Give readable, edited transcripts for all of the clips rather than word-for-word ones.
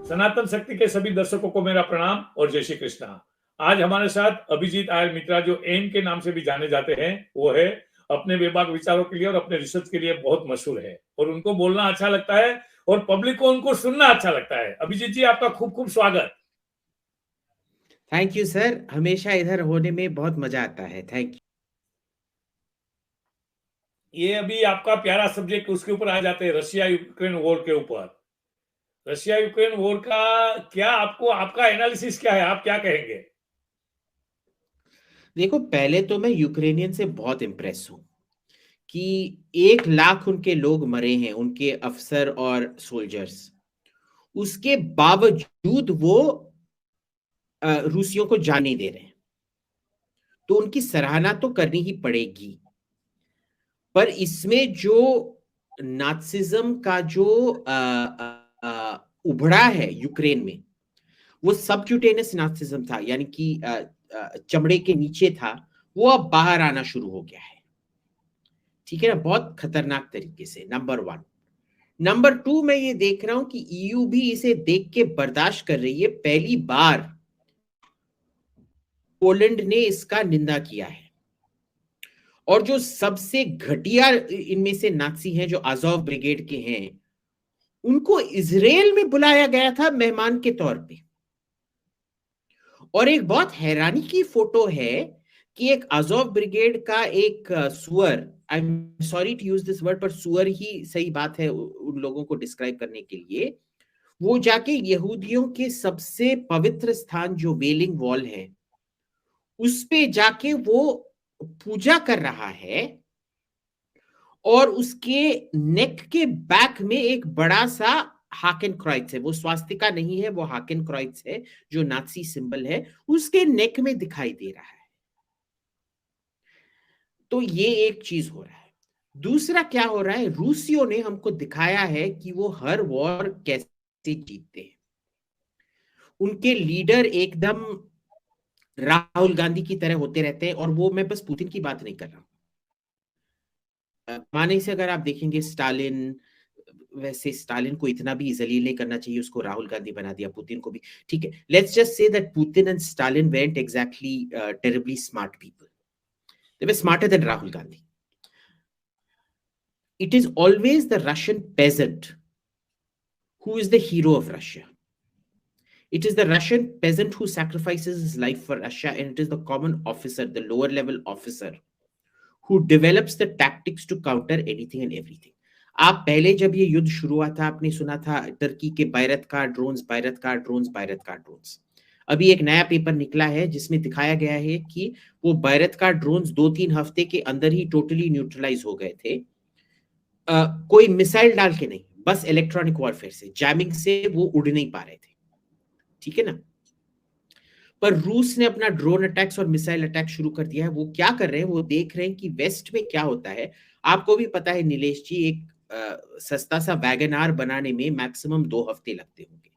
सनातन शक्ति के सभी दर्शकों को मेरा प्रणाम और जय श्री कृष्णा। आज हमारे साथ अभिजीत आयर मित्रा, जो एम के नाम से भी जाने जाते हैं, वो है अपने बेबाक विचारों के लिए और अपने रिसर्च के लिए बहुत मशहूर है और उनको बोलना अच्छा लगता है और पब्लिक को उनको सुनना अच्छा लगता है। अभिजीत जी, आपका खूब खूब स्वागत। थैंक यू सर, हमेशा इधर होने में बहुत मजा आता है। Thank you. ये अभी आपका प्यारा सब्जेक्ट उसके ऊपर आ जाते हैं, रशिया यूक्रेन वॉर के ऊपर। रशिया यूक्रेन वॉर का क्या आपका एनालिसिस क्या है, आप क्या कहेंगे? देखो, पहले तो मैं यूक्रेनियन से बहुत इम्प्रेस हूं कि 1 लाख उनके लोग मरे हैं, उनके अफसर और सोल्जर्स। उसके बावजूद वो रूसियों को जाने नहीं दे रहे हैं, तो उनकी सराहना तो करनी ही पड़ेगी। पर इसमें जो नात्सिज्म का जो उभड़ा है यूक्रेन में, वो सबक्यूटेनियस नार्सिसिज्म था, यानी कि चमड़े के नीचे था। वो अब बाहर आना शुरू हो गया है। ठीक है ना, बहुत खतरनाक तरीके से। नंबर 1। नंबर 2, मैं ये देख रहा हूं कि ईयू भी इसे देख के बर्दाश्त कर रही है। पहली बार पोलैंड ने इसका निंदा किया है। और जो सबसे घटिया इनमें से नाजी हैं, जो आज़ोव ब्रिगेड के हैं, उनको इजराइल में बुलाया गया था मेहमान के तौर पे। और एक बहुत हैरानी की फोटो है कि एक अज़ोव ब्रिगेड का एक सुअर, I am sorry to use this word, पर सुअर ही सही बात है उन लोगों को डिस्क्राइब करने के लिए, वो जाके यहूदियों के सबसे पवित्र स्थान जो वेलिंग वॉल है, उस पे जाके वो पूजा कर रहा है। और उसके नेक के बैक में एक बड़ा सा हाकेन क्राइट्स है। वो स्वास्तिका नहीं है, वो हाकेन क्राइट्स है, जो नाजी सिंबल है, उसके नेक में दिखाई दे रहा है। तो ये एक चीज हो रहा है। दूसरा क्या हो रहा है, रूसियों ने हमको दिखाया है कि वो हर वॉर कैसे जीतते हैं। उनके लीडर एकदम राहुल गांधी की तरह होते रहते हैं। और वो, मैं बस पुतिन की बात नहीं कर रहा हूं, माने से अगर आप देखेंगे स्टालिन, वैसे स्टालिन को इतना भी जलील नहीं करना चाहिए, उसको राहुल गांधी बना दिया, पुतिन को भी। ठीक है, let's just say that Putin and Stalin went exactly terribly smart people. They were smarter than Rahul Gandhi. It is always the Russian peasant who is the hero of Russia. It is the Russian peasant who sacrifices his life for Russia, and it is the common officer, the lower level officer, who develops the tactics to counter anything and everything. आप पहले जब ये युद्ध शुरू हुआ था, आपने सुना था टर्की के बायरतकार ड्रोन्स, बायरतकार ड्रोन्स, बायरतकार ड्रोन्स। अभी एक नया पेपर निकला है जिसमें दिखाया गया है कि वो बायरतकार ड्रोन्स 2-3 हफ्ते के अंदर ही टोटली न्यूट्रलाइज हो गए थे। कोई मिसाइल डाल के नहीं, बस इलेक्ट्रॉनिक वॉरफेयर से, जैमिंग से वो उड़ नहीं पा रहे थे। ठीक है ना। पर रूस ने अपना ड्रोन अटैक्स और मिसाइल अटैक शुरू कर दिया है। वो क्या कर रहे हैं, वो देख रहे हैं कि वेस्ट में क्या होता है। आपको भी पता है नीलेश जी, एक सस्ता सा वैगन आर बनाने में मैक्सिमम 2 हफ्ते लगते होंगे,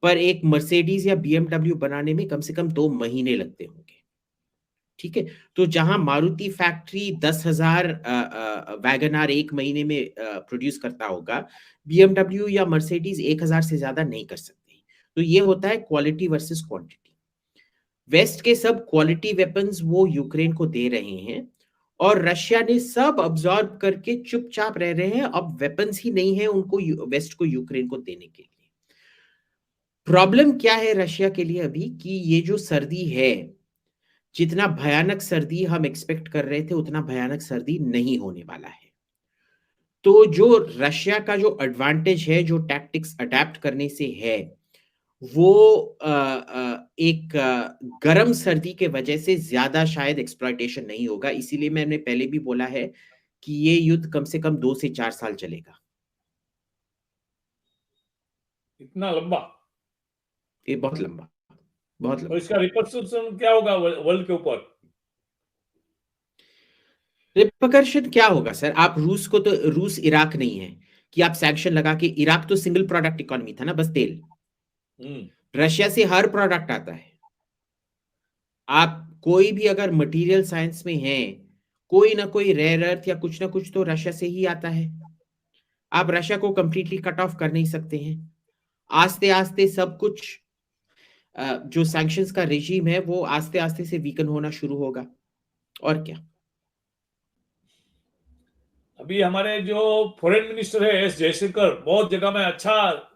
पर एक मर्सिडीज या बीएमडब्ल्यू बनाने में कम से कम 2 महीने लगते होंगे। ठीक है, तो जहां मारुति फैक्ट्री 10,000 वैगन आर 1 महीने में प्रोड्यूस करता होगा, बीएमडब्ल्यू या मर्सिडीज 1,000 से ज्यादा नहीं कर सकते। तो ये होता है क्वालिटी वर्सेस क्वांटिटी। वेस्ट के सब क्वालिटी वेपन्स वो यूक्रेन को दे रहे हैं, और रशिया ने सब अब्सॉर्ब करके चुपचाप रह रहे हैं। अब वेपन्स ही नहीं है उनको, वेस्ट को, यूक्रेन को देने के लिए। प्रॉब्लम क्या है रशिया के लिए अभी, कि ये जो सर्दी है, जितना भयानक सर्दी हम एक्सपेक्ट कर रहे थे, उतना भयानक सर्दी नहीं होने वाला है। तो जो रशिया का जो एडवांटेज है, जो टैक्टिक्स अडेप्ट करने से है, वो एक गर्म सर्दी के वजह से ज्यादा शायद एक्सप्लॉयटेशन नहीं होगा। इसीलिए मैंने पहले भी बोला है कि ये युद्ध कम से कम 2 से 4 साल चलेगा। इतना लंबा? ये बहुत लंबा, बहुत और लंबा। इसका रिपर्कशन क्या होगा वर्ल्ड के ऊपर? रिपरकशन क्या होगा सर, आप रूस को, तो रूस इराक नहीं है कि आप सैंक्शन लगा के, इराक तो सिंगल प्रोडक्ट इकोनॉमी था ना, बस तेल। रशिया से हर प्रोडक्ट आता है। आप कोई भी अगर मटेरियल साइंस में है, कोई ना कोई रेयर अर्थ या कुछ ना कुछ तो रशिया से ही आता है। आप रशिया को कंप्लीटली कट ऑफ कर नहीं सकते हैं। आस्ते आस्ते सब कुछ जो सैंक्शंस का रेजीम है वो आस्ते आस्ते से वीकन होना शुरू होगा। और क्या। अभी हमारे जो फॉरेन मिनिस्टर है एस जयशंकर बहुत जगह में अच्छा,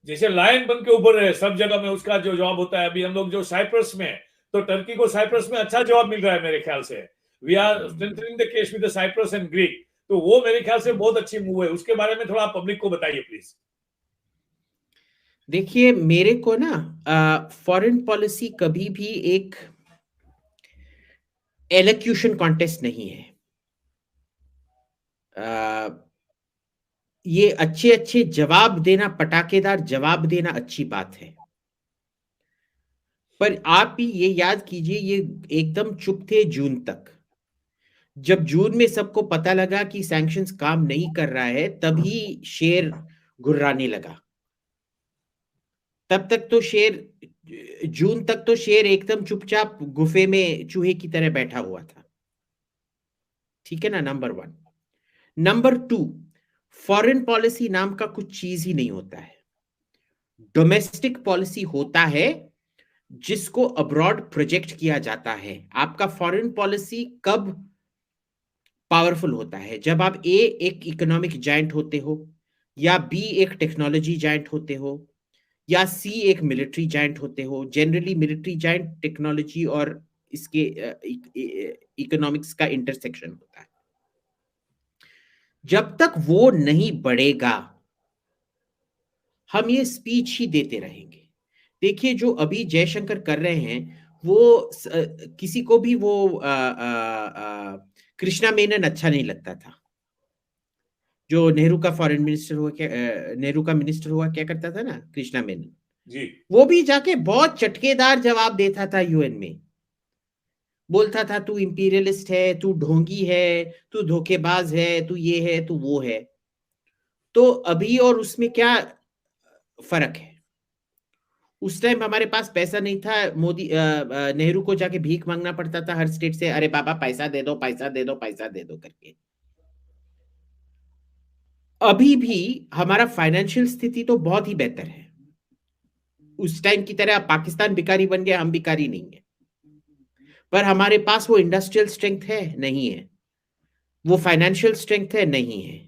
जैसे लायन बन के उभर रहे सब जगह में, उसका जो जवाब होता है। अभी हम लोग जो साइप्रस में, तो टर्की को साइप्रस में अच्छा जवाब मिल रहा है मेरे ख्याल से। We are strengthening the case with the Cyprus and Greek, तो वो मेरे ख्याल से बहुत अच्छी मूव है। उसके बारे में थोड़ा पब्लिक को बताइए प्लीज। देखिए, मेरे को ना फॉरेन पॉलिसी कभी भी एक एलोक्यूशन कॉन्टेस्ट नहीं है। ये अच्छे अच्छे जवाब देना, पटाखेदार जवाब देना अच्छी बात है, पर आप भी ये याद कीजिए ये एकदम चुप थे जून तक। जब जून में सबको पता लगा कि सैंक्शंस काम नहीं कर रहा है तभी शेर गुर्राने लगा। तब तक तो शेर, जून तक तो शेर एकदम चुपचाप गुफे में चूहे की तरह बैठा हुआ था। ठीक है ना, number one. Number two, foreign policy नाम का कुछ चीज ही नहीं होता है। डोमेस्टिक पॉलिसी होता है जिसको अब्रॉड प्रोजेक्ट किया जाता है। आपका फॉरेन पॉलिसी कब पावरफुल होता है? जब आप ए एक इकोनॉमिक जायंट होते हो, या बी एक टेक्नोलॉजी जायंट होते हो, या सी एक मिलिट्री जायंट होते हो। जनरली मिलिट्री जायंट टेक्नोलॉजी और इसके इकोनॉमिक्स का इंटरसेक्शन होता है। जब तक वो नहीं बढ़ेगा हम ये स्पीच ही देते रहेंगे। देखिए, जो अभी जयशंकर कर रहे हैं वो किसी को भी वो कृष्णा मेनन अच्छा नहीं लगता था, जो नेहरू का फॉरेन मिनिस्टर हुआ, क्या नेहरू का मिनिस्टर हुआ क्या करता था ना, कृष्णा मेनन। जी। वो भी जाके बहुत चटकेदार जवाब देता था यूएन में। बोलता था तू इंपीरियलिस्ट है, तू ढोंगी है, तू धोखेबाज है, तू ये है, तू वो है। तो अभी और उसमें क्या फर्क है? उस टाइम हमारे पास पैसा नहीं था, मोदी नेहरू को जाके भीख मांगना पड़ता था हर स्टेट से, अरे बाबा पैसा दे दो, पैसा दे दो, पैसा दे दो करके। अभी भी हमारा फाइनेंशियल स्थिति तो बहुत ही बेहतर है। उस टाइम की तरह पाकिस्तान भिखारी बन गया, हम भिखारी नहीं है, पर हमारे पास वो इंडस्ट्रियल स्ट्रेंथ है नहीं है, वो फाइनेंशियल स्ट्रेंथ है नहीं है।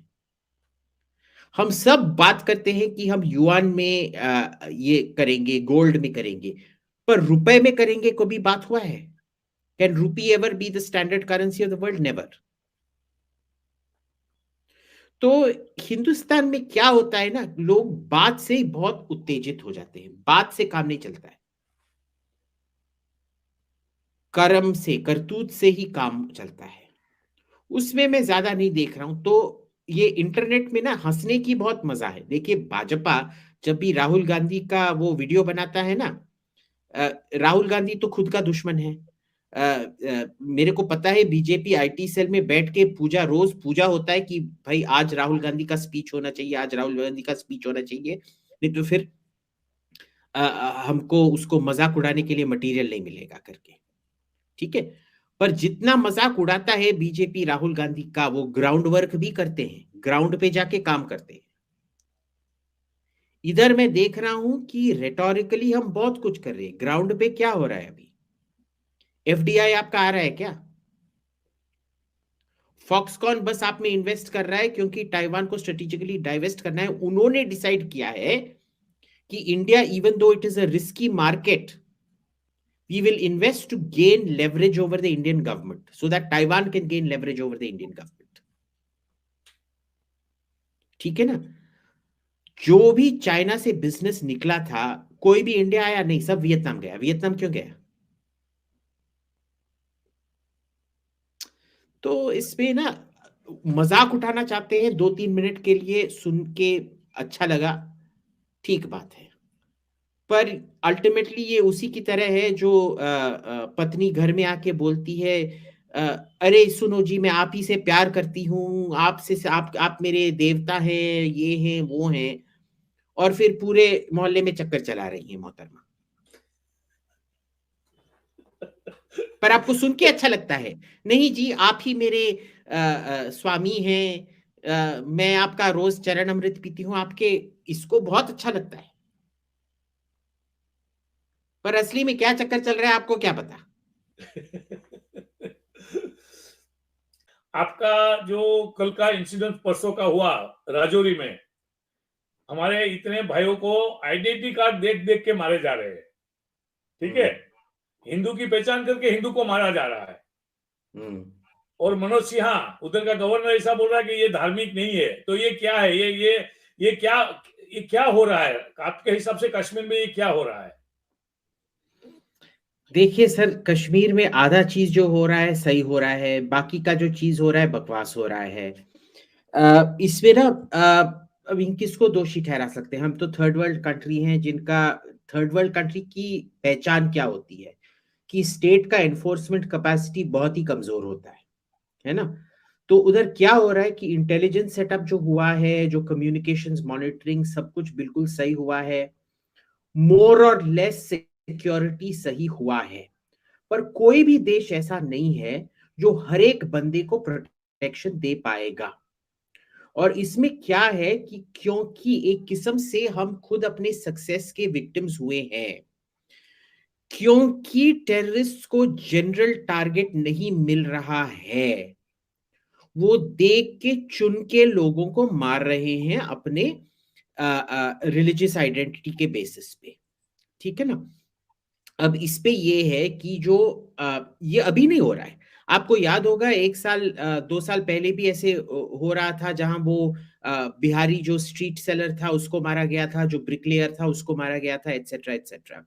हम सब बात करते हैं कि हम युआन में ये करेंगे, गोल्ड में करेंगे, पर रुपए में करेंगे कभी बात हुआ है? कैन रूपी ever be the standard currency of the world? Never. तो हिंदुस्तान में क्या होता है ना, लोग बात से ही बहुत उत्तेजित हो जाते हैं, बात से काम नहीं चलता है, कर्म से, करतूत से ही काम चलता है। उसमें मैं ज्यादा नहीं देख रहा हूं। तो ये इंटरनेट में ना हंसने की बहुत मजा है। देखिए, भाजपा जब भी राहुल गांधी का वो वीडियो बनाता है ना, राहुल गांधी तो खुद का दुश्मन है। मेरे को पता है बीजेपी आईटी सेल में बैठ के पूजा, रोज पूजा होता है कि भाई आज राहुल गांधी का स्पीच होना चाहिए, आज राहुल गांधी का स्पीच होना चाहिए, नहीं तो फिर हमको उसको मजाक उड़ाने के लिए मटेरियल नहीं मिलेगा करके। ठीक है, पर जितना मजाक उड़ाता है बीजेपी राहुल गांधी का, वो ग्राउंड वर्क भी करते हैं, ग्राउंड पे जाके काम करते हैं। इधर मैं देख रहा हूं कि रेटोरिकली हम बहुत कुछ कर रहे हैं, ग्राउंड पे क्या हो रहा है? अभी एफडीआई आपका आ रहा है क्या? फॉक्सकॉन बस आप में इन्वेस्ट कर रहा है क्योंकि ताइवान को स्ट्रेटेजिकली डाइवेस्ट करना है। उन्होंने डिसाइड किया है कि India, even though it is a risky market, we will invest to gain leverage over the Indian government so that Taiwan can gain leverage over the Indian government. ठीक है ना? जो भी चाइना से बिजनेस निकला था, कोई भी इंडिया आया नहीं, सब वियतनाम गया। वियतनाम क्यों गया? तो इसमें ना मजाक उठाना चाहते हैं 2-3 मिनट के लिए, सुन के अच्छा लगा, ठीक बात है, पर अल्टीमेटली ये उसी की तरह है जो पत्नी घर में आके बोलती है, अरे सुनो जी, मैं आप ही से प्यार करती हूँ, आपसे, आप मेरे देवता हैं, ये हैं वो हैं, और फिर पूरे मोहल्ले में चक्कर चला रही है मोहतरमा। पर आपको सुन के अच्छा लगता है, नहीं जी आप ही मेरे स्वामी हैं, मैं आपका रोज चरण अमृत पीती हूँ आपके, इसको बहुत अच्छा लगता है। पर असली में क्या चक्कर चल रहा है आपको क्या पता? आपका जो कल का इंसिडेंट परसों का हुआ राजौरी में, हमारे इतने भाइयों को आइडेंटिटी कार्ड देख देख के मारे जा रहे हैं, ठीक है? हिंदू की पहचान करके हिंदू को मारा जा रहा है। और मनोज सिन्हा उधर का गवर्नर ऐसा बोल रहा है कि ये धार्मिक नहीं है। तो ये क्या है? ये क्या हो रहा है आपके हिसाब से? कश्मीर में ये क्या हो रहा है? देखिए सर, कश्मीर में आधा चीज जो हो रहा है सही हो रहा है, बाकी का जो चीज हो रहा है बकवास हो रहा है। इसमें ना अब इन किसको दोषी ठहरा सकते हैं? हम तो थर्ड वर्ल्ड कंट्री हैं, जिनका थर्ड वर्ल्ड कंट्री की पहचान क्या होती है कि स्टेट का एनफोर्समेंट कैपेसिटी बहुत ही कमजोर होता है ना? तो उधर क्या हो रहा है कि इंटेलिजेंस सेटअप जो हुआ है, जो कम्युनिकेशंस मॉनिटरिंग सब कुछ बिल्कुल सही हुआ है, मोर और लेस सिक्योरिटी सही हुआ है। पर कोई भी देश ऐसा नहीं है जो हर एक बंदे को प्रोटेक्शन दे पाएगा। और इसमें क्या है कि क्योंकि एक किस्म से हम खुद अपने सक्सेस के विक्टिम्स हुए हैं, क्योंकि टेररिस्ट को जनरल टारगेट नहीं मिल रहा है, वो देख के चुन के लोगों को मार रहे हैं अपने रिलीजियस आइडेंटिटी के बेसिस पे, ठीक है ना? अब इस पे ये है कि जो ये अभी नहीं हो रहा है। आपको याद होगा 1 साल 2 साल पहले भी ऐसे हो रहा था, जहां वो बिहारी जो स्ट्रीट सेलर था उसको मारा गया था, जो ब्रिकलेयर था उसको मारा गया था, एटसेट्रा एटसेट्रा।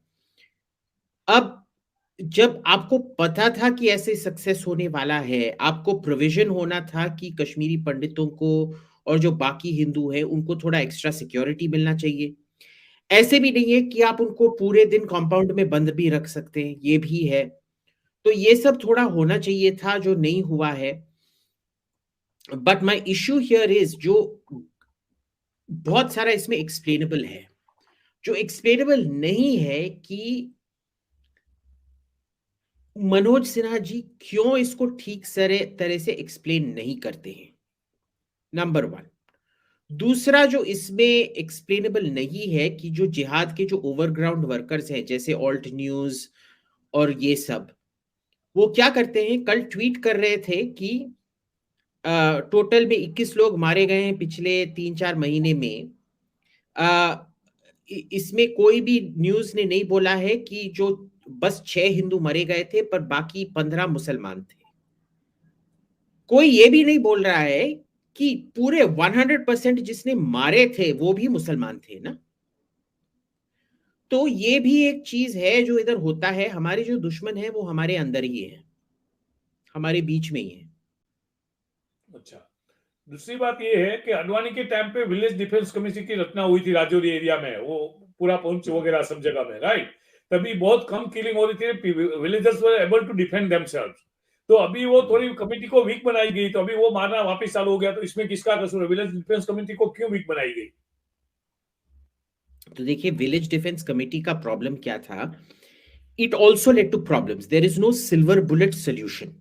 अब जब आपको पता था कि ऐसे सक्सेस होने वाला है, आपको प्रोविजन होना था कि कश्मीरी पंडितों को और जो बाकी हिंदू हैं उनको थोड़ा एक्स्ट्रा सिक्योरिटी मिलना चाहिए। ऐसे भी नहीं है कि आप उनको पूरे दिन कंपाउंड में बंद भी रख सकते हैं, ये भी है। तो ये सब थोड़ा होना चाहिए था, जो नहीं हुआ है। But my issue here is, जो बहुत सारा इसमें एक्सप्लेनेबल है, जो एक्सप्लेनेबल नहीं है कि मनोज सिन्हा जी क्यों इसको ठीक तरह से एक्सप्लेन नहीं करते हैं, नंबर वन। दूसरा जो इसमें एक्सप्लेनेबल नहीं है कि जो जिहाद के जो ओवरग्राउंड वर्कर्स हैं, जैसे ऑल्ट न्यूज और ये सब, वो क्या करते हैं? कल ट्वीट कर रहे थे कि टोटल में 21 लोग मारे गए हैं पिछले 3-4 महीने में। इसमें कोई भी न्यूज ने नहीं बोला है कि जो बस 6 हिंदू मरे गए थे पर बाकी 15 मुसलमान थे। कोई ये भी नहीं बोल रहा है कि पूरे 100% जिसने मारे थे वो भी मुसलमान थे ना। तो ये भी एक चीज है जो इधर होता है। हमारे जो दुश्मन है वो हमारे अंदर ही है, हमारे बीच में ही है। अच्छा, दूसरी बात ये है कि अडवाणी के टाइम पे विलेज डिफेंस कमेटी की रचना हुई थी राजौरी एरिया में, वो पूरा पुंछ वगैरह सब जगह में, राइट? तभी बहुत कम किलिंग हो रही थी, villagers were able to defend themselves. तो अभी वो थोड़ी कमेटी को वीक बनाई गई, तो अभी वो मारना वापस चालू हो गया। तो इसमें किसका कसूर है? विलेज डिफेंस कमेटी को क्यों वीक बनाई गई? तो देखिए, विलेज डिफेंस कमेटी का प्रॉब्लम क्या था? it also led to problems. There is no silver bullet solution,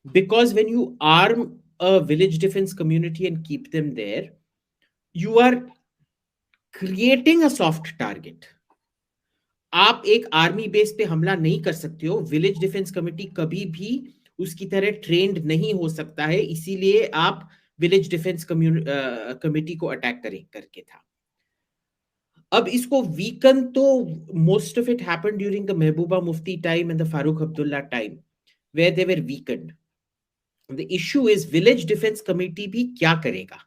because when you arm a village defense community and keep them there, you are creating a soft target. आप एक army base पे हमला नहीं कर सकते हो। Village defence committee कभी भी उसकी तरह ट्रेंड नहीं हो सकता है, इसीलिए आप विलेज डिफेंस कमेटी को अटैक करके था। अब इसको वीकन तो most of it happened during the Mahbooba Mufti time and the Farooq Abdullah time, where they were weakened. The issue is village defence committee भी क्या करेगा?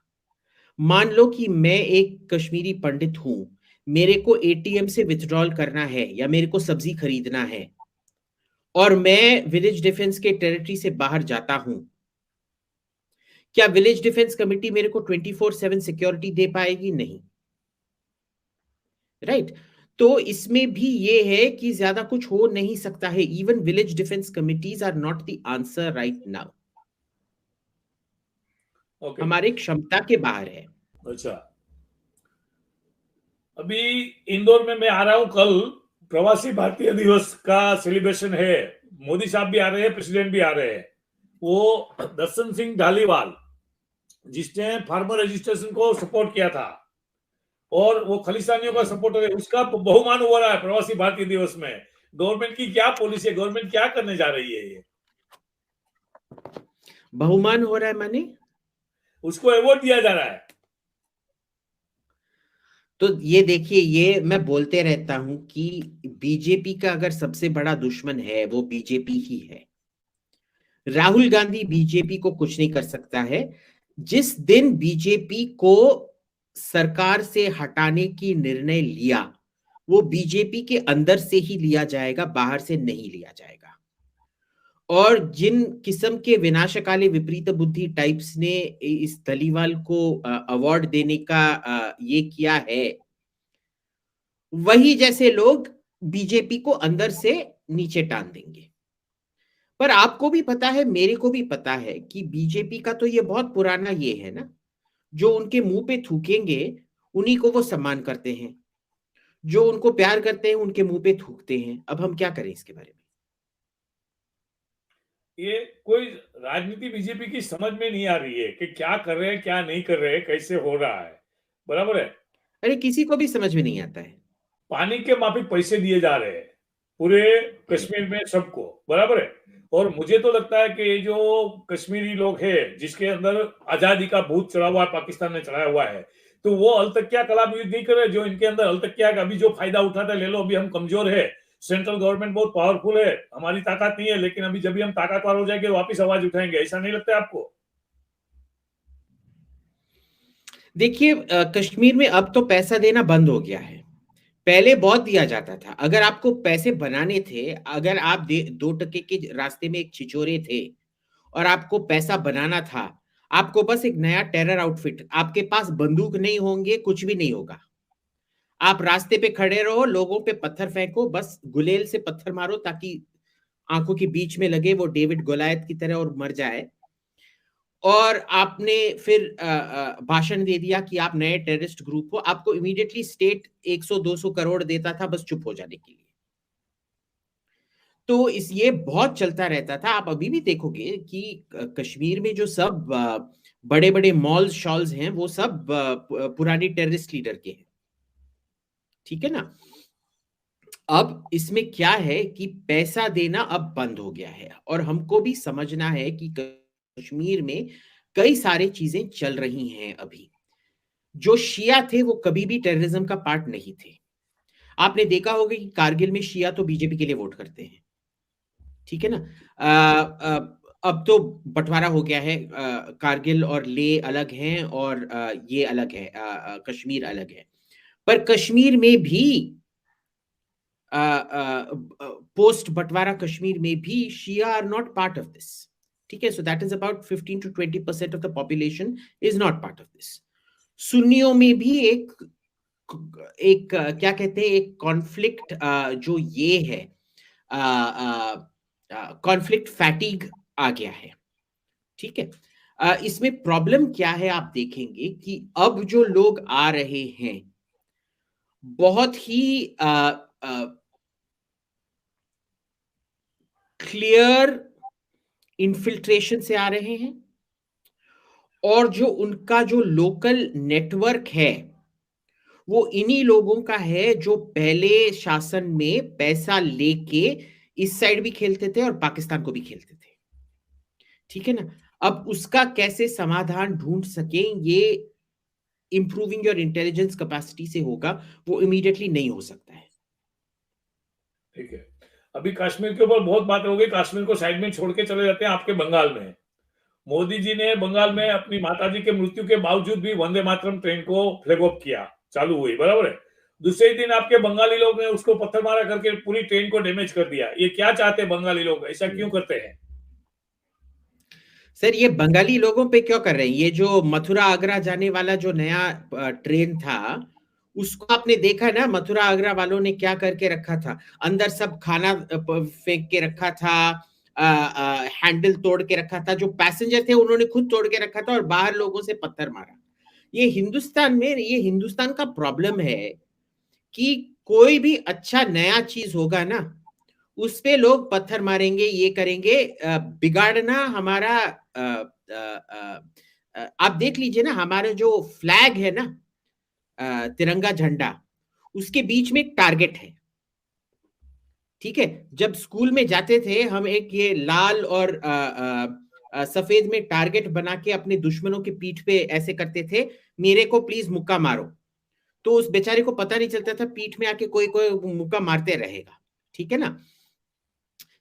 मान लो कि मैं एक कश्मीरी पंडित हूं, मेरे को एटीएम से विथड्रॉल करना है या मेरे को सब्जी खरीदना है, और मैं विलेज डिफेंस के टेरिटरी से बाहर जाता हूं। क्या विलेज डिफेंस कमेटी मेरे को 24/7 सिक्योरिटी दे पाएगी? नहीं, राइट? तो इसमें भी ये है कि ज्यादा कुछ हो नहीं सकता है। Even village defence committees are not the answer right now, okay, हमारे क्षमता के बाहर है। अच्छा। अभी इंदौर में मैं आ रहा हूं, कल प्रवासी भारतीय दिवस का सेलिब्रेशन है। मोदी साहब भी आ रहे हैं, प्रेसिडेंट भी आ रहे हैं। वो दर्शन सिंह धालीवाल, जिसने फार्मर रजिस्ट्रेशन को सपोर्ट किया था, और वो खलिस्तानियों का सपोर्टर है, उसका बहुमान हो रहा है प्रवासी भारतीय दिवस में। गवर्नमेंट की क्या पॉलिसी है, गवर्नमेंट क्या करने जा रही है? ये बहुमान हो रहा है माने उसको अवार्ड दिया जा रहा है। तो ये देखिए, ये मैं बोलते रहता हूं कि बीजेपी का अगर सबसे बड़ा दुश्मन है वो बीजेपी ही है। राहुल गांधी बीजेपी को कुछ नहीं कर सकता है। जिस दिन बीजेपी को सरकार से हटाने की निर्णय लिया, वो बीजेपी के अंदर से ही लिया जाएगा, बाहर से नहीं लिया जाएगा। और जिन किस्म के विनाशकाले विपरीत बुद्धि टाइप्स ने इस धलीवाल को अवार्ड देने का ये किया है, वही जैसे लोग बीजेपी को अंदर से नीचे टान देंगे। पर आपको भी पता है, मेरे को भी पता है कि बीजेपी का तो ये बहुत पुराना ये है ना, जो उनके मुंह पे थूकेंगे उन्हीं को वो सम्मान करते हैं, जो उनको प्यार करते हैं उनके मुंह पे थूकते हैं। अब हम क्या करें इसके बारे में? ये कोई राजनीति बीजेपी की समझ में नहीं आ रही है कि क्या कर रहे हैं, क्या नहीं कर रहे हैं, कैसे हो रहा है। बराबर है। अरे किसी को भी समझ में नहीं आता है। पानी के माफिक पैसे दिए जा रहे हैं पूरे कश्मीर में सबको। बराबर है। और मुझे तो लगता है कि ये जो कश्मीरी लोग हैं, जिसके अंदर आजादी का भूत चढ़ा हुआ है, पाकिस्तान ने चढ़ाया हुआ है, तो वो अलतकिया कलाम यूज नहीं कर रहे। जो इनके अंदर अलतकिया का अभी जो फायदा उठाता है, ले लो, अभी हम कमजोर है, सेंट्रल गवर्नमेंट बहुत पावरफुल है, हमारी ताकत नहीं है, लेकिन अभी जब भी हम ताकतवर हो जाएंगे वापिस आवाज उठाएंगे। ऐसा नहीं लगता है आपको? देखिए, कश्मीर में अब तो पैसा देना बंद हो गया है। पहले बहुत दिया जाता था। अगर आपको पैसे बनाने थे, अगर आप 2 टके के रास्ते में एक छिछोरे थे और आपको पैसा बनाना था, आपको बस एक नया टेरर आउटफिट, आपके पास बंदूक नहीं होंगे, कुछ भी नहीं होगा, आप रास्ते पे खड़े रहो, लोगों पे पत्थर फेंको, बस गुलेल से पत्थर मारो ताकि आंखों के बीच में लगे वो डेविड गोलायत की तरह और मर जाए। और आपने फिर भाषण दे दिया कि आप नए टेररिस्ट ग्रुप हो, आपको इमीडिएटली स्टेट 100-200 करोड़ देता था बस चुप हो जाने के लिए। तो इस ये बहुत चलता रहता था। आप अभी भी देखोगे कि कश्मीर में जो सब बड़े बड़े मॉल्स शॉल्स हैं, वो सब पुरानी टेररिस्ट लीडर के हैं। ठीक है ना? अब इसमें क्या है कि पैसा देना अब बंद हो गया है, और हमको भी समझना है कि कश्मीर में कई सारी चीजें चल रही हैं अभी। जो शिया थे वो कभी भी टेररिज्म का पार्ट नहीं थे। आपने देखा होगा कि कारगिल में शिया तो बीजेपी के लिए वोट करते हैं। ठीक है ना? अब तो बंटवारा हो गया है, कारगिल और ले अलग हैं और ये अलग है, कश्मीर अलग है। पर कश्मीर में भी पोस्ट बंटवारा कश्मीर में भी शिया are not part of this. ठीक है? So that is about 15 to 20% of the population is not part of this. सुन्नियों में भी एक क्या कहते हैं, एक कॉन्फ्लिक्ट जो ये है, कॉन्फ्लिक्ट फैटिग आ गया है। ठीक है? इसमें प्रॉब्लम क्या है, आप देखेंगे कि अब जो लोग आ रहे हैं बहुत ही क्लियर इन्फिल्ट्रेशन से आ रहे हैं, और जो उनका जो लोकल नेटवर्क है वो इन्हीं लोगों का है जो पहले शासन में पैसा लेके इस साइड भी खेलते थे और पाकिस्तान को भी खेलते थे। ठीक है ना? अब उसका कैसे समाधान ढूंढ सकें, ये इंप्रूविंग योर इंटेलिजेंस कैपेसिटी से होगा, वो इमीडिएटली नहीं हो सकता है। ठीक है। अभी कश्मीर के ऊपर बहुत बात हो गई, कश्मीर को साइड में छोड़ के चले जाते हैं आपके बंगाल में। मोदी जी ने बंगाल में अपनी माताजी के मृत्यु के बावजूद भी वंदे मातरम ट्रेन को फ्लैग ऑफ किया, चालू हुई। बराबर है। दूसरे ही दिन आपके बंगाली लोग ने उसको पत्थर मारा करके पूरी ट्रेन को डैमेज कर दिया। ये क्या चाहते हैं बंगाली लोग, ऐसा क्यों करते हैं? सर, ये बंगाली लोगों पे क्यों कर रहे हैं? ये जो मथुरा आगरा जाने वाला जो नया ट्रेन था, उसको आपने देखा ना, मथुरा आगरा वालों ने क्या करके रखा था? अंदर सब खाना फेंक के रखा था, हैंडल तोड़ के रखा था, जो पैसेंजर थे उन्होंने खुद तोड़ के रखा था, और बाहर लोगों से पत्थर मारा। ये हिंदुस्तान में, ये हिंदुस्तान का प्रॉब्लम है कि कोई भी अच्छा नया चीज होगा ना, उस पे लोग पत्थर मारेंगे, ये करेंगे। बिगाड़ना हमारा, आप देख लीजिए ना, हमारे जो फ्लैग है ना, तिरंगा झंडा, उसके बीच में एक टारगेट है। ठीक है, जब स्कूल में जाते थे हम, एक ये लाल और सफेद में टारगेट बना के अपने दुश्मनों की पीठ पे ऐसे करते थे, मेरे को प्लीज मुक्का मारो। तो उस बेचारे को पता नहीं चलता था पीठ में आके कोई कोई मुक्का मारते रहेगा। ठीक है ना?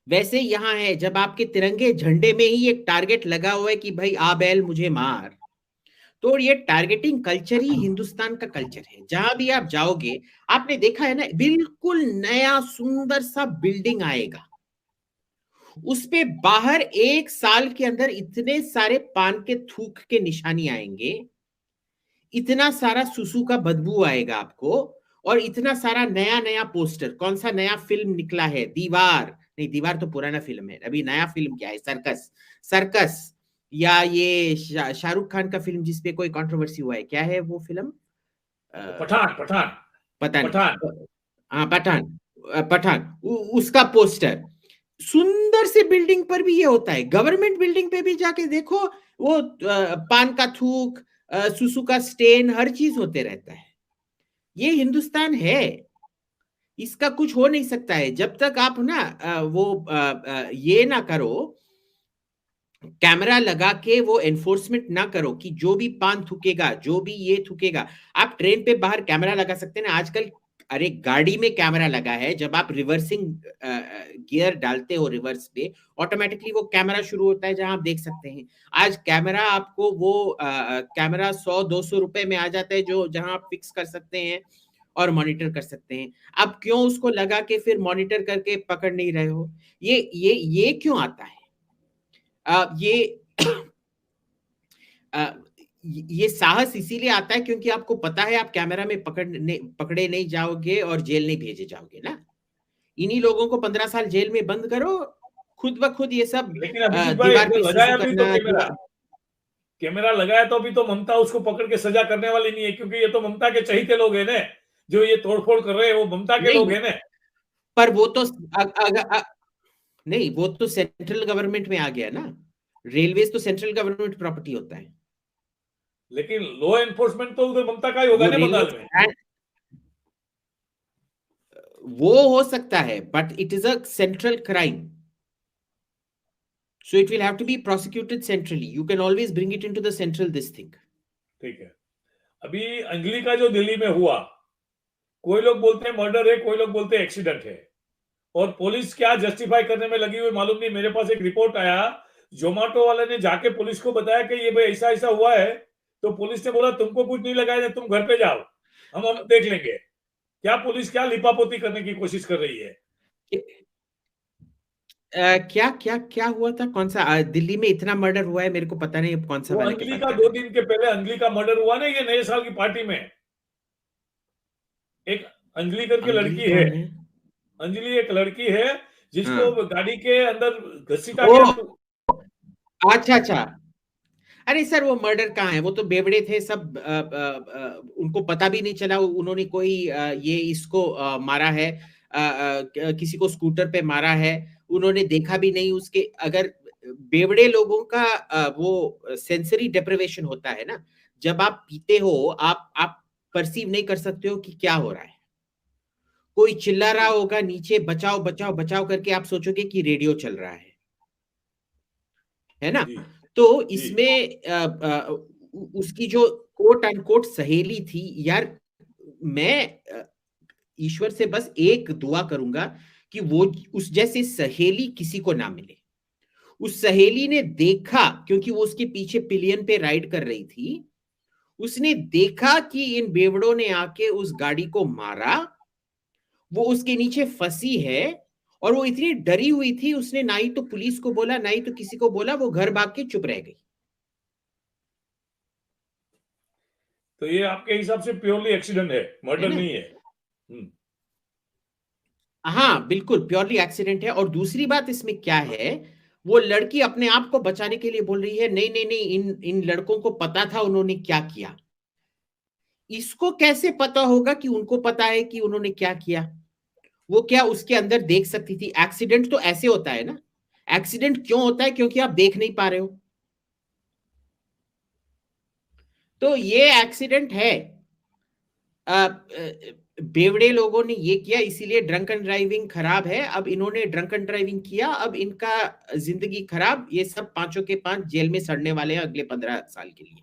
वैसे यहां है, जब आपके तिरंगे झंडे में ही एक टारगेट लगा हुआ है कि भाई आ बैल मुझे मार, तो ये टारगेटिंग कल्चर ही हिंदुस्तान का कल्चर है। जहां भी आप जाओगे, आपने देखा है ना, बिल्कुल नया सुंदर सा बिल्डिंग आएगा, उस पे बाहर 1 साल के अंदर इतने सारे पान के थूक के निशानी आएंगे, इतना सारा सुसु का बदबू आएगा आपको, और इतना सारा नया नया पोस्टर। कौन सा नया फिल्म निकला है? दीवार नहीं, दीवार तो पुराना फिल्म है। अभी नया फिल्म क्या है? सर्कस। सर्कस, या ये शाहरुख खान का फिल्म जिसपे कोई कंट्रोवर्सी हुआ है, क्या है वो फिल्म? पठान पठान पता पठान। नहीं। हाँ, पठान। पठान, उसका पोस्टर। सुंदर से बिल्डिंग पर भी ये होता है, गवर्नमेंट बिल्डिंग पे भी जाके देखो, वो पान का थूक, सुसु का स्टेन, हर चीज होते रहता है। ये हिंदुस्तान है, इसका कुछ हो नहीं सकता है जब तक आप ना ये ना करो, कैमरा लगा के वो एनफोर्समेंट ना करो कि जो भी पान थूकेगा, जो भी ये थूकेगा। आप ट्रेन पे बाहर कैमरा लगा सकते हैं ना आजकल। अरे गाड़ी में कैमरा लगा है, जब आप रिवर्सिंग गियर डालते हो रिवर्स पे, ऑटोमेटिकली वो कैमरा शुरू होता है, जहां आप देख सकते हैं। आज कैमरा आपको वो कैमरा 100-200 रुपए में आ जाता है, जो जहां आप फिक्स कर सकते हैं और मॉनिटर कर सकते हैं। आप क्यों उसको लगा के फिर मॉनिटर करके पकड़ नहीं रहे हो? ये क्यों आता है? ये अ, ये साहस इसीलिए आता है क्योंकि आपको पता है आप कैमरा में पकड़े नहीं जाओगे और जेल नहीं भेजे जाओगे ना। इन्हीं लोगों को 15 साल जेल में बंद करो, खुद ब खुद ये सब लेकिन अभिजीत भाई, दीवार अगर पे सुसु लगाया भी तो करना, कैमरा, कैमरा लगाया तो अभी तो ममता उसको पकड़ के सजा करने वाली नहीं है, क्योंकि ये तो ममता के चहीते लोग हैं ना, जो ये तोड़फोड़ कर रहे हैं वो ममता के लोग नहीं। हैं ना। पर वो तो नहीं, वो तो सेंट्रल गवर्नमेंट में आ गया ना। रेलवेज तो सेंट्रल गवर्नमेंट प्रॉपर्टी होता है। लेकिन लॉ एनफोर्समेंट तो उधर ममता का ही होगा वो ना रेलवे, बंगाल में। वो हो सकता है, but it is a central crime, so it will have to be prosecuted centrally. You can always bring it into the central this thing. ठीक है। अभी अंजलि का जो दिल्ली में हुआ, कोई लोग बोलते हैं मर्डर है, कोई लोग बोलते हैं एक्सीडेंट है, और पुलिस क्या जस्टिफाई करने में लगी हुई मालूम नहीं। मेरे पास एक रिपोर्ट आया, जोमेटो वाले ने जाके पुलिस को बताया कि ये भाई ऐसा ऐसा हुआ है, तो पुलिस ने बोला तुमको कुछ नहीं लगाया, तुम घर पे जाओ, हम देख लेंगे। क्या पुलिस क्या लिपापोती करने की कोशिश कर रही है? क्या क्या क्या हुआ था? कौन सा दिल्ली में इतना मर्डर हुआ है, मेरे को पता नहीं अब कौन सा वो वाले की अंजलि बात का कर 2 रहे हैं। दिन के पहले अंजलि का मर्डर हुआ ना, ये नए साल की पार्टी में। एक अंजलि करके अंजलि लड़की है, कौन है? अंजलि एक लड़की है जिसको हाँ। गाड़ी के अंदर घसीटा ओ, के अच्छा अच्छा। अरे सर, वो मर्डर कहाँ है? वो तो बेवड़े थे सब, उनको पता भी नहीं चला। उन्होंने कोई ये इसको मारा है, किसी को स्कूटर पे मारा है, उन्होंने देखा भी नहीं। उसके अगर बेवड़े लोगों का वो सेंसरी डेप्रिवेशन होता है ना, जब आप पीते हो, आप परसीव नहीं कर सकते हो कि क्या हो रहा है। कोई चिल्ला रहा होगा नीचे, बचाओ बचाओ बचाओ करके, आप सोचोगे कि रेडियो चल रहा है ना? जी तो जी। इसमें उसकी जो कोट अनकोट सहेली थी यार, मैं ईश्वर से बस एक दुआ करूंगा कि वो उस जैसी सहेली किसी को ना मिले। उस सहेली ने देखा, क्योंकि वो उसके पीछे पिलियन पे राइड कर रही थी, उसने देखा कि इन बेवड़ों ने आके उस गाड़ी को मारा, वो उसके नीचे फंसी है, और वो इतनी डरी हुई थी, उसने ना ही तो पुलिस को बोला ना ही तो किसी को बोला, वो घर भाग के चुप रह गई। तो ये आपके हिसाब से प्योरली एक्सीडेंट है, है मर्डर ना? नहीं है? हाँ बिल्कुल प्योरली एक्सीडेंट है। और दूसरी बात इसमें क्या है, वो लड़की अपने आप को बचाने के लिए बोल रही है नहीं नहीं नहीं, इन इन लड़कों को पता था उन्होंने क्या किया। इसको कैसे पता होगा कि उनको पता है कि उन्होंने क्या किया? वो क्या उसके अंदर देख सकती थी? एक्सीडेंट तो ऐसे होता है ना। एक्सीडेंट क्यों होता है? क्योंकि आप देख नहीं पा रहे हो। तो ये एक्सीडेंट है। बेवड़े लोगों ने ये किया, इसीलिए ड्रंक एंड ड्राइविंग खराब है। अब इन्होंने ड्रंक एंड ड्राइविंग किया, अब इनका जिंदगी खराब, ये सब पांचों के पांच जेल में सड़ने वाले हैं अगले 15 साल के लिए।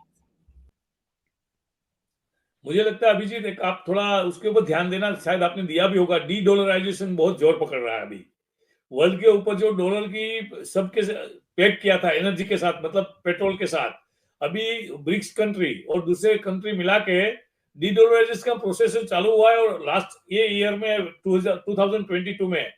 मुझे लगता है अभिजीत, एक आप थोड़ा उसके ऊपर ध्यान देना, शायद आपने दिया भी होगा, डी डॉलराइजेशन बहुत जोर पकड़ रहा है अभी। वर्ल्ड के ऊपर जो डॉलर की सबके पेग किया था एनर्जी के साथ, मतलब पेट्रोल के साथ, अभी ब्रिक्स कंट्री और दूसरे कंट्री मिला के डी डॉलराइजेशन का प्रोसेस चालू हुआ है। और लास्ट ये ईयर में 2022 में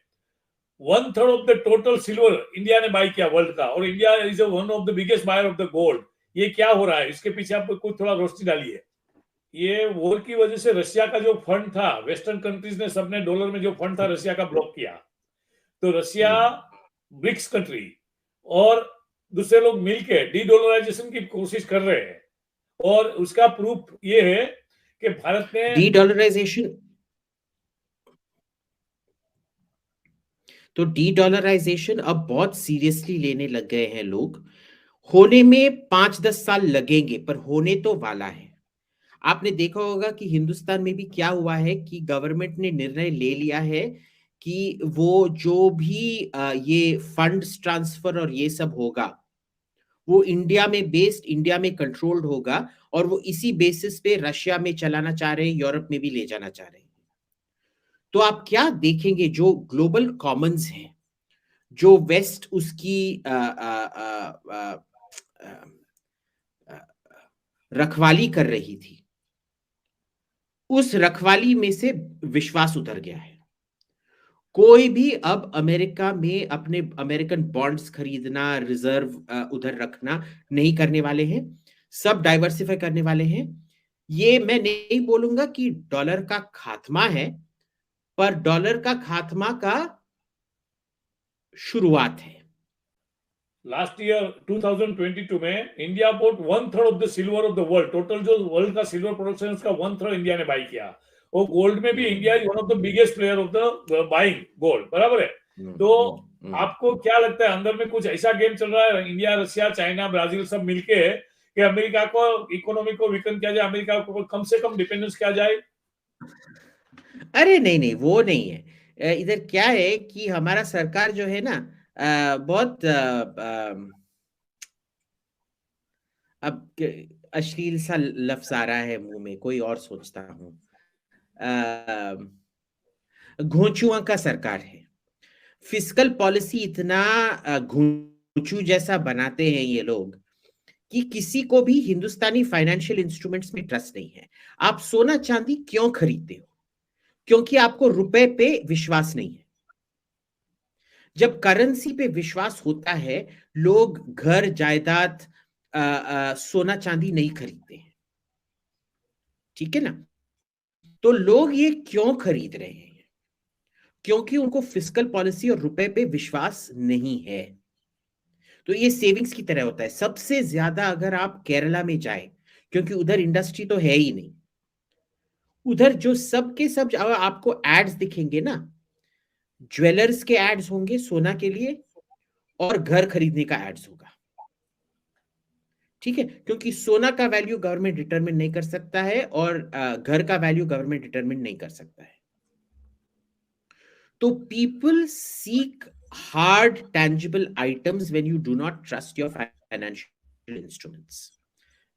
1/3 of the total silver India ने बाई किया वर्ल्ड का, और India is one of the biggest buyer of the gold. ये क्या हो रहा है, इसके पीछे आप कुछ थोड़ा रोशनी डालिए। ये वॉर की वजह से रशिया का जो फंड था, वेस्टर्न कंट्रीज ने सबने डॉलर में जो फंड था रशिया का ब्लॉक किया। तो रशिया, ब्रिक्स कंट्री और दूसरे लोग मिलके डी डॉलराइजेशन की कोशिश कर रहे हैं। और उसका प्रूफ ये है कि भारत ने डी डॉलराइजेशन, तो डी डॉलराइजेशन अब बहुत सीरियसली लेने लग गए हैं लोग। होने में 5-10 साल लगेंगे, पर होने तो वाला है। आपने देखा होगा कि हिंदुस्तान में भी क्या हुआ है कि गवर्नमेंट ने निर्णय ले लिया है कि वो जो भी ये फंड्स ट्रांसफर और ये सब होगा, वो इंडिया में बेस्ड, इंडिया में कंट्रोल्ड होगा, और वो इसी बेसिस पे रशिया में चलाना चाह रहे हैं, यूरोप में भी ले जाना चाह रहे हैं। तो आप क्या देखेंगे, जो ग्लोबल कॉमन्स हैं, जो वेस्ट उसकी रखवाली कर रही थी, उस रखवाली में से विश्वास उतर गया है। कोई भी अब अमेरिका में अपने अमेरिकन बॉन्ड्स खरीदना, रिजर्व उधर रखना नहीं करने वाले हैं। सब डाइवर्सिफाई करने वाले हैं। ये मैं नहीं बोलूंगा कि डॉलर का खात्मा है, पर डॉलर का खात्मा का शुरुआत है। लास्ट ईयर 2022 में India boat 1/3 of the silver of the world. Total जो वर्ल्ड का सिल्वर प्रोडक्शन का 1/3 इंडिया ने बाई किया। और गोल्ड में भी India is one of the biggest player of the buying gold, बराबर है। तो आपको क्या लगता है, अंदर में कुछ ऐसा गेम चल रहा है इंडिया, रशिया, चाइना, ब्राजील सब मिलके, कि अमेरिका को इकोनॉमी को वीकन किया जाए, अमेरिका को कम से कम डिपेंडेंस किया जाए? अरे नहीं नहीं, वो नहीं है। इधर क्या है कि हमारा सरकार जो है ना, बहुत अब अश्लील सा लफ्ज आ रहा है मुंह में, कोई और सोचता हूं, घोंचुआ का सरकार है। फिस्कल पॉलिसी इतना घोंचू जैसा बनाते हैं ये लोग कि किसी को भी हिंदुस्तानी फाइनेंशियल इंस्ट्रूमेंट्स में ट्रस्ट नहीं है। आप सोना चांदी क्यों खरीदते हो? क्योंकि आपको रुपए पे विश्वास नहीं है। जब करेंसी पे विश्वास होता है, लोग घर, जायदाद, सोना चांदी नहीं खरीदते हैं। ठीक है ना? तो लोग ये क्यों खरीद रहे हैं? क्योंकि उनको फिस्कल पॉलिसी और रुपए पे विश्वास नहीं है। तो ये सेविंग्स की तरह होता है। सबसे ज्यादा अगर आप केरला में जाए, क्योंकि उधर इंडस्ट्री तो है ही नहीं, उधर जो सब के सब आपको एड्स दिखेंगे ना, ज्वेलर्स के एड्स होंगे सोना के लिए, और घर खरीदने का एड्स होगा। ठीक है? क्योंकि सोना का वैल्यू गवर्नमेंट डिटरमिन नहीं कर सकता है, और घर का वैल्यू गवर्नमेंट डिटरमिन नहीं कर सकता है। तो people seek hard tangible items when you do not trust your financial instruments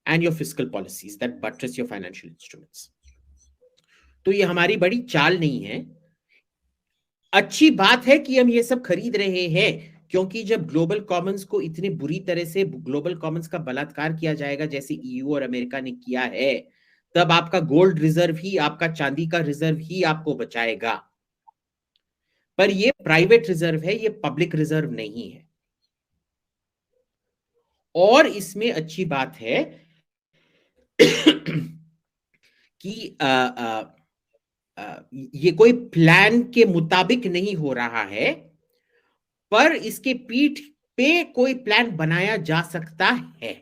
and your fiscal policies that buttress your financial instruments. तो ये हमारी बड़ी चाल नहीं है। अच्छी बात है कि हम ये सब खरीद रहे हैं, क्योंकि जब ग्लोबल कॉमन्स को इतने बुरी तरह से ग्लोबल कॉमन्स का बलात्कार किया जाएगा जैसे ईयू और अमेरिका ने किया है, तब आपका गोल्ड रिजर्व ही, आपका चांदी का रिजर्व ही आपको बचाएगा। पर ये प्राइवेट रिजर्व है, ये पब्लिक रिजर्व नहीं है। और इसमें अच्छी बात है कि ये कोई प्लान के मुताबिक नहीं हो रहा है, पर इसके पीठ पे कोई प्लान बनाया जा सकता है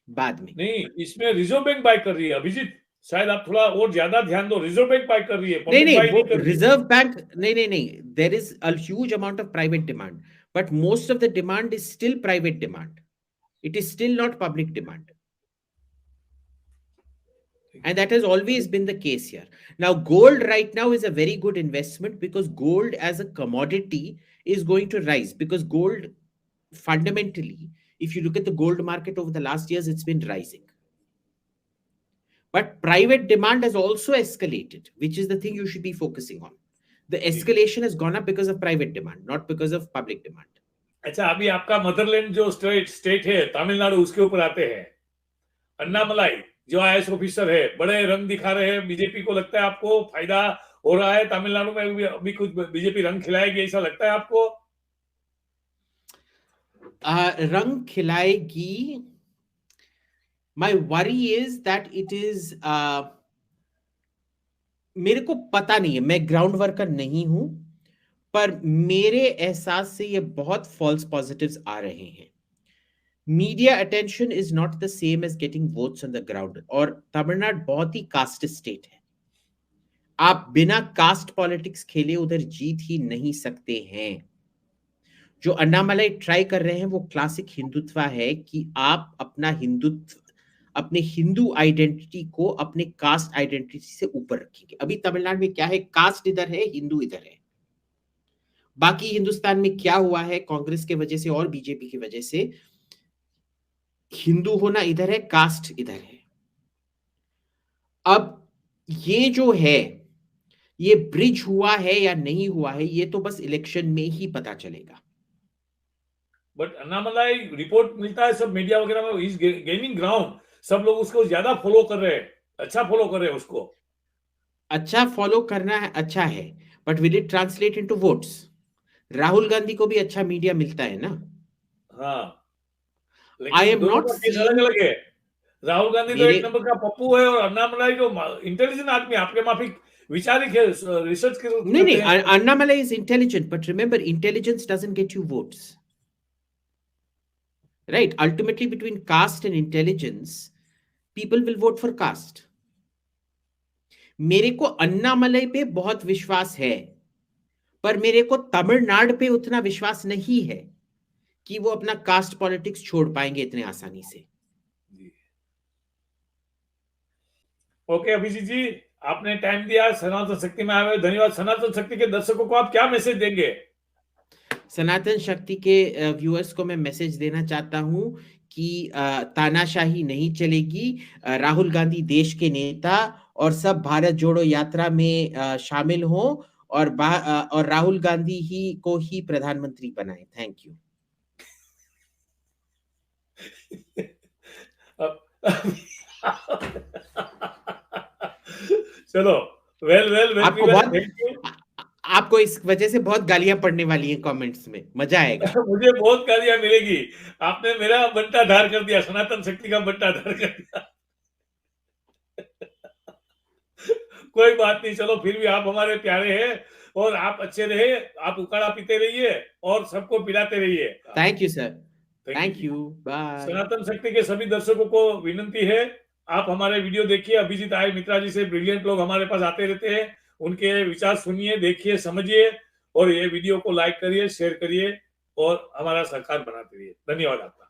बाद में। नहीं, इसमें रिजर्व बैंक बाय कर रही है अभिजीत, शायद आप थोड़ा और ज्यादा ध्यान दो। रिजर्व बैंक बाय कर रही है, नहीं नहीं, वो रिजर्व बैंक नहीं, there is a huge amount of private demand, but most of the demand is still private demand. It is still not public demand. And that has always been the case here. Now, gold right now is a very good investment because gold as a commodity is going to rise, because gold fundamentally, if you look at the gold market over the last years, it's been rising. But private demand has also escalated, which is the thing you should be focusing on. The escalation has gone up because of private demand, not because of public demand. अच्छा, अभी आपका Motherland जो state है तमिलनाडु, उसके ऊपर आते हैं। अन्नामलाई जो आईएएस ऑफिसर है, बड़े रंग दिखा रहे हैं। बीजेपी को लगता है आपको फायदा हो रहा है तमिलनाडु में अभी कुछ बीजेपी रंग खिलाएगी, ऐसा लगता है आपको? रंग खिलाएगी, my worry is that it is मेरे को पता नहीं है, मैं ग्राउंड वर्कर नहीं हूं, पर मेरे एहसास से ये बहुत फॉल्स पॉजिटिव्स आ रहे हैं। Media attention is not the same as getting votes on the ground, और तमिलनाडु बहुत ही कास्ट स्टेट है। आप बिना कास्ट पॉलिटिक्स खेले उधर जीत ही नहीं सकते हैं। जो अन्नामलाई ट्राई कर रहे हैं वो क्लासिक हिंदुत्व है कि आप अपना हिंदुत्व, अपने हिंदू आइडेंटिटी को अपने कास्ट आइडेंटिटी से ऊपर रखेंगे। अभी तमिलनाडु में क्या है, कास्ट इधर है, हिंदू इधर है। बाकी हिंदुस्तान में क्या हुआ है, कांग्रेस के वजह से और बीजेपी की वजह से, हिंदू होना इधर है, कास्ट इधर है। अब ये जो है, ये ब्रिज हुआ है या नहीं हुआ है, ये तो बस इलेक्शन में ही पता चलेगा। बट अन्नामलाई रिपोर्ट मिलता है सब मीडिया वगैरह में, इज गेनिंग ग्राउंड, सब लोग उसको ज्यादा फॉलो कर रहे हैं, अच्छा फॉलो कर रहे हैं उसको। अच्छा फॉलो करना है, अच्छा है, but will it translate into votes? Rahul Gandhi को भी अच्छा मीडिया मिलता है ना। हाँ, आई एम नॉट अलग अलग है। राहुल गांधी तो एक नंबर का पप्पू है, और अन्नामलाई जो इंटेलिजेंट आदमी, आपके माफिक विचारिक है, रिसर्च के। नहीं, Annamalai is intelligent, but remember intelligence doesn't get you votes, right? Ultimately, between caste and intelligence, people will vote for caste. मेरे को अन्नामलाई पे बहुत विश्वास है, पर मेरे को तमिलनाडु पे उतना विश्वास नहीं है कि वो अपना कास्ट पॉलिटिक्स छोड़ पाएंगे इतने आसानी से। ओके अभिजीत जी, आपने टाइम दिया, सनातन शक्ति में आए, धन्यवाद। सनातन शक्ति के दर्शकों को आप क्या मैसेज देंगे? सनातन शक्ति के व्यूअर्स को मैं मैसेज देना चाहता हूं कि तानाशाही नहीं चलेगी। राहुल गांधी देश के नेता और सब भारत जोड़ो यात्रा में शामिल हो, और राहुल गांधी ही को ही प्रधानमंत्री बनाए। Thank you. चलो, वेल आपको इस वजह से बहुत गालियां पड़ने वाली हैं कमेंट्स में, मजा आएगा। मुझे बहुत गालियां मिलेगी, आपने मेरा बंटाधार कर दिया, सनातन शक्ति का बंटाधार कर दिया। कोई बात नहीं, चलो फिर भी आप हमारे प्यारे हैं, और आप अच्छे रहे, आप उकाड़ा पीते रहिए और सबको पिलाते रहिए। Thank you sir, thank you, bye. सनातन शक्ति के सभी दर्शकों को विनंती है, आप हमारे वीडियो देखिए। अभिजीत आयर मित्रा जी से ब्रिलियंट लोग हमारे पास आते रहते हैं, उनके विचार सुनिए, देखिए, समझिए, और ये वीडियो को लाइक करिए, शेयर करिए, और हमारा सहकार बनाते रहिए। धन्यवाद आपका।